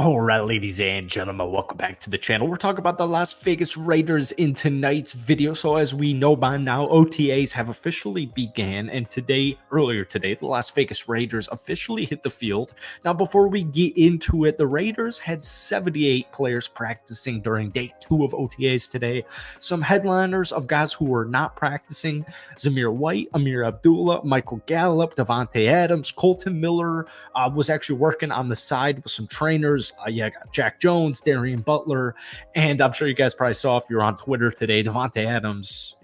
All right, ladies and gentlemen, welcome back to the channel. We're talking about the Las Vegas Raiders in tonight's video. So as we know by now, OTAs have officially began, and earlier today, the Las Vegas Raiders officially hit the field. Now, before we get into it, the Raiders had 78 players practicing during day 2 of OTAs today. Some headliners of guys who were not practicing: Zamir White, Amir Abdullah, Michael Gallup, Davante Adams, Colton Miller was actually working on the side with some trainers. Got Jack Jones, Darian Butler, and I'm sure you guys probably saw if you're on Twitter today, Davante Adams,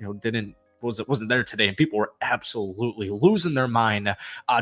wasn't there today, and people were absolutely losing their mind.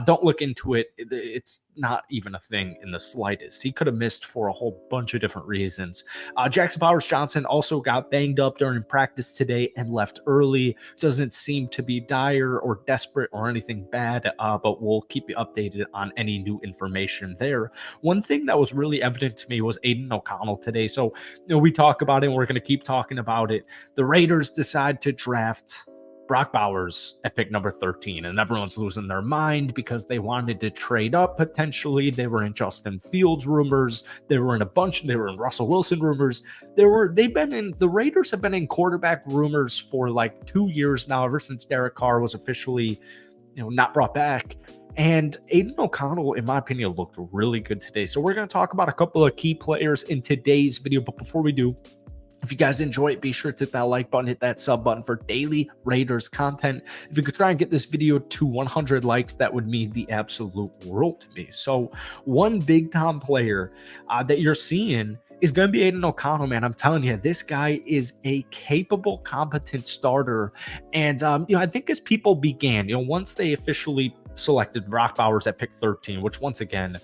Don't look into it. It's not even a thing in the slightest. He could have missed for a whole bunch of different reasons. Jackson Powers-Johnson also got banged up during practice today and left early. Doesn't seem to be dire or desperate or anything bad, but we'll keep you updated on any new information there. One thing that was really evident to me was Aiden O'Connell today. So, we talk about it, and we're going to keep talking about it. The Raiders decide to draft Brock Bowers at pick number 13, and everyone's losing their mind because they wanted to trade up potentially. They were in Justin Fields rumors. They were in Russell Wilson rumors. The Raiders have been in quarterback rumors for like 2 years now, ever since Derek Carr was officially, not brought back. And Aiden O'Connell, in my opinion, looked really good today. So we're going to talk about a couple of key players in today's video. But before we do, if you guys enjoy it, be sure to hit that like button, hit that sub button for daily Raiders content. If you could try and get this video to 100 likes, that would mean the absolute world to me. So one big-time player that you're seeing is going to be Aiden O'Connell, man. I'm telling you, this guy is a capable, competent starter. And, I think as people began, once they officially selected Brock Bowers at pick 13, which once again,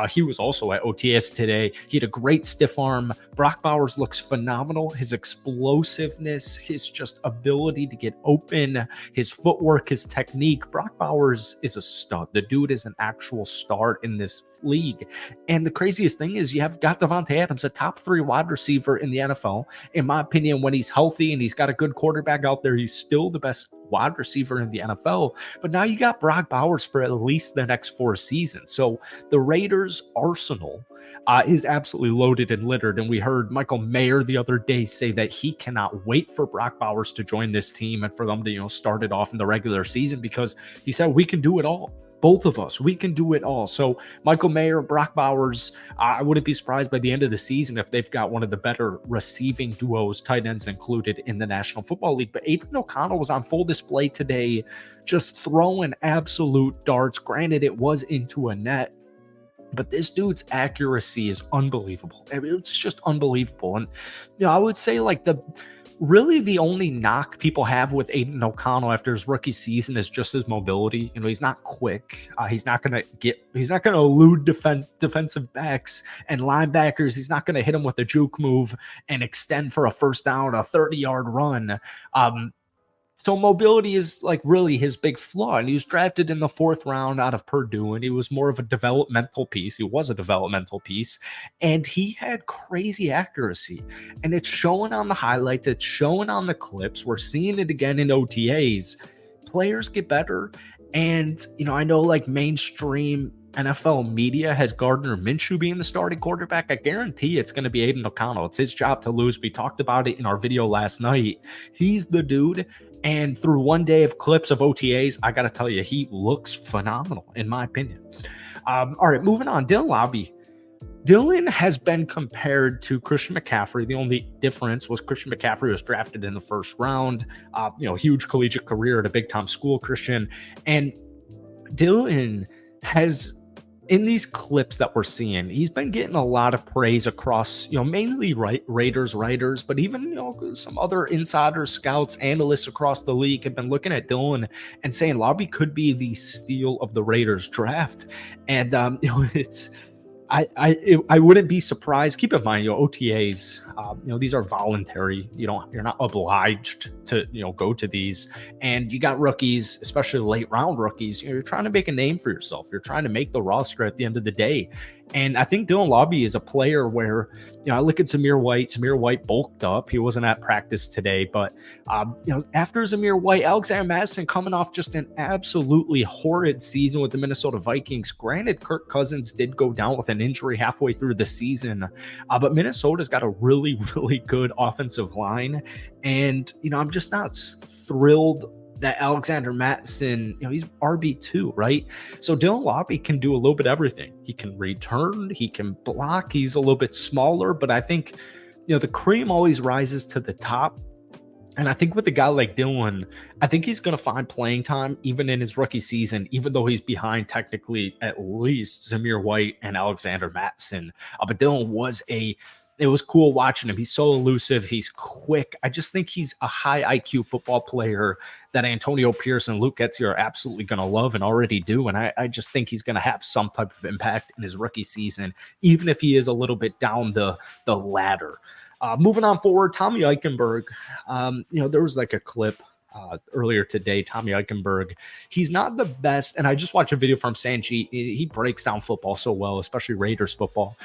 he was also at OTS today. He had a great stiff arm. Brock Bowers looks phenomenal. His explosiveness, his just ability to get open, his footwork, his technique. Brock Bowers is a stud. The dude is an actual star in this league. And the craziest thing is you have got Davante Adams, a top 3 wide receiver in the NFL. In my opinion, when he's healthy and he's got a good quarterback out there, he's still the best wide receiver in the NFL. But now you got Brock Bowers for at least the next 4 seasons. So the Raiders' arsenal is absolutely loaded and littered. And we heard Michael Mayer the other day say that he cannot wait for Brock Bowers to join this team and for them to, start it off in the regular season, because he said we can do it all. Both of us, we can do it all. So Michael Mayer, Brock Bowers, I wouldn't be surprised by the end of the season if they've got one of the better receiving duos, tight ends included, in the National Football League. But Aiden O'Connell was on full display today, just throwing absolute darts. Granted, it was into a net, but this dude's accuracy is unbelievable. It's just unbelievable. And, I would say like really the only knock people have with Aiden O'Connell after his rookie season is just his mobility. He's not quick. He's not going to elude defensive backs and linebackers. He's not going to hit them with a juke move and extend for a first down, a 30-yard run. So mobility is like really his big flaw. And he was drafted in the 4th round out of Purdue, and he was more of a developmental piece. He was a developmental piece, and he had crazy accuracy. And it's showing on the highlights. It's showing on the clips. We're seeing it again in OTAs. Players get better. And, I know like mainstream NFL media has Gardner Minshew being the starting quarterback. I guarantee it's going to be Aiden O'Connell. It's his job to lose. We talked about it in our video last night. He's the dude. And through one day of clips of OTAs, I got to tell you, he looks phenomenal, in my opinion. All right, moving on. Dylan Laube. Dylan has been compared to Christian McCaffrey. The only difference was Christian McCaffrey was drafted in the 1st round. Huge collegiate career at a big-time school, Christian. And Dylan has, in these clips that we're seeing, he's been getting a lot of praise across, mainly Raiders writers, but even, some other insiders, scouts, analysts across the league have been looking at Dylan and saying Laube could be the steal of the Raiders draft. And, it's, I wouldn't be surprised. Keep in mind, OTAs, these are voluntary. You're not obliged to, go to these. And you got rookies, especially late round rookies. You're trying to make a name for yourself. You're trying to make the roster at the end of the day. And I think Dylan Laube is a player where, I look at Zamir White. Zamir White bulked up. He wasn't at practice today, but, after Zamir White, Alexander Mattison coming off just an absolutely horrid season with the Minnesota Vikings. Granted, Kirk Cousins did go down with an injury halfway through the season, but Minnesota's got a really, really good offensive line. And, I'm just not thrilled that Alexander Mattison, he's RB2, right? So Dylan Laube can do a little bit of everything. He can return, he can block, he's a little bit smaller, but I think, the cream always rises to the top. And I think with a guy like Dylan, I think he's going to find playing time even in his rookie season, even though he's behind technically at least Zamir White and Alexander Mattison. But Dylan it was cool watching him. He's so elusive. He's quick. I just think he's a high IQ football player that Antonio Pierce and Luke Getsy are absolutely going to love and already do. And I just think he's going to have some type of impact in his rookie season, even if he is a little bit down the ladder. Moving on forward, Tommy Eichenberg. There was like a clip earlier today. Tommy Eichenberg, he's not the best. And I just watched a video from Sanji. He breaks down football so well, especially Raiders football.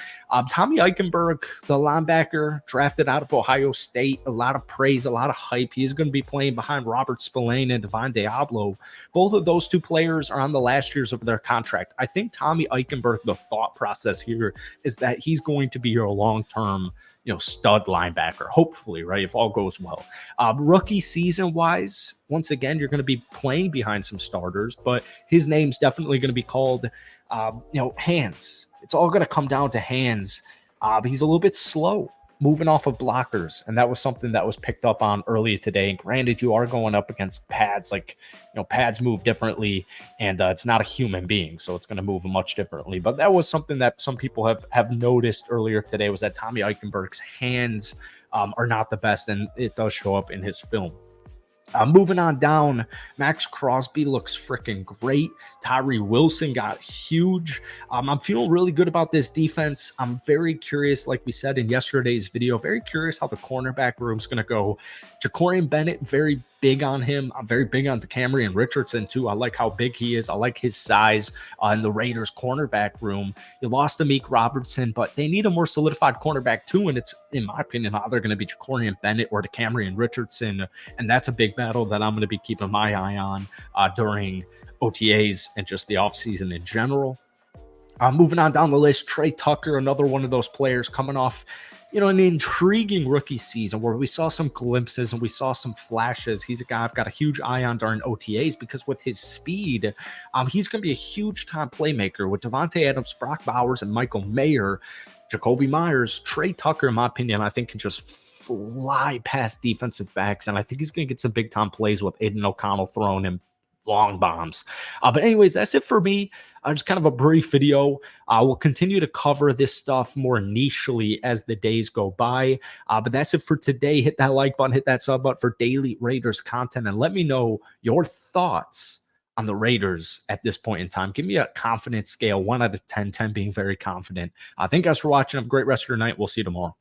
Tommy Eichenberg, the linebacker drafted out of Ohio State, a lot of praise, a lot of hype. He's going to be playing behind Robert Spillane and Devon Diablo. Both of those two players are on the last years of their contract. I think Tommy Eichenberg, the thought process here is that he's going to be your long-term stud linebacker, hopefully, right? If all goes well. Rookie season wise, once again, you're going to be playing behind some starters, but his name's definitely going to be called, hands. It's all going to come down to hands. He's a little bit slow moving off of blockers, and that was something that was picked up on earlier today. And granted, you are going up against pads, like, pads move differently, and it's not a human being, so it's going to move much differently. But that was something that some people have noticed earlier today, was that Tommy Eichenberg's hands are not the best, and it does show up in his film. Moving on down, Max Crosby looks freaking great. Tyree Wilson got huge. I'm feeling really good about this defense. I'm very curious, like we said in yesterday's video, very curious how the cornerback room's going to go. Jacorian Bennett, very big on him. I'm very big on Camryn Richardson too. I like how big he is. I like his size in the Raiders cornerback room. You lost Amik Robertson, but they need a more solidified cornerback too. And it's, in my opinion, either going to be Jacorian Bennett or Camryn Richardson. And that's a big battle that I'm going to be keeping my eye on during OTAs and just the offseason in general. Moving on down the list, Trey Tucker, another one of those players coming off an intriguing rookie season where we saw some glimpses and we saw some flashes. He's a guy I've got a huge eye on during OTAs because with his speed, he's going to be a huge time playmaker with Devontae Adams, Brock Bowers, and Michael Mayer, Jacoby Myers. Trey Tucker, in my opinion, I think can just fly past defensive backs, and I think he's going to get some big time plays with Aiden O'Connell throwing him long bombs. But anyways, that's it for me. Just kind of a brief video. We'll continue to cover this stuff more nichely as the days go by. But that's it for today. Hit that like button, hit that sub button for daily Raiders content, and let me know your thoughts on the Raiders at this point in time. Give me a confidence scale, 1 out of 10, 10 being very confident. Thank you guys for watching. Have a great rest of your night. We'll see you tomorrow.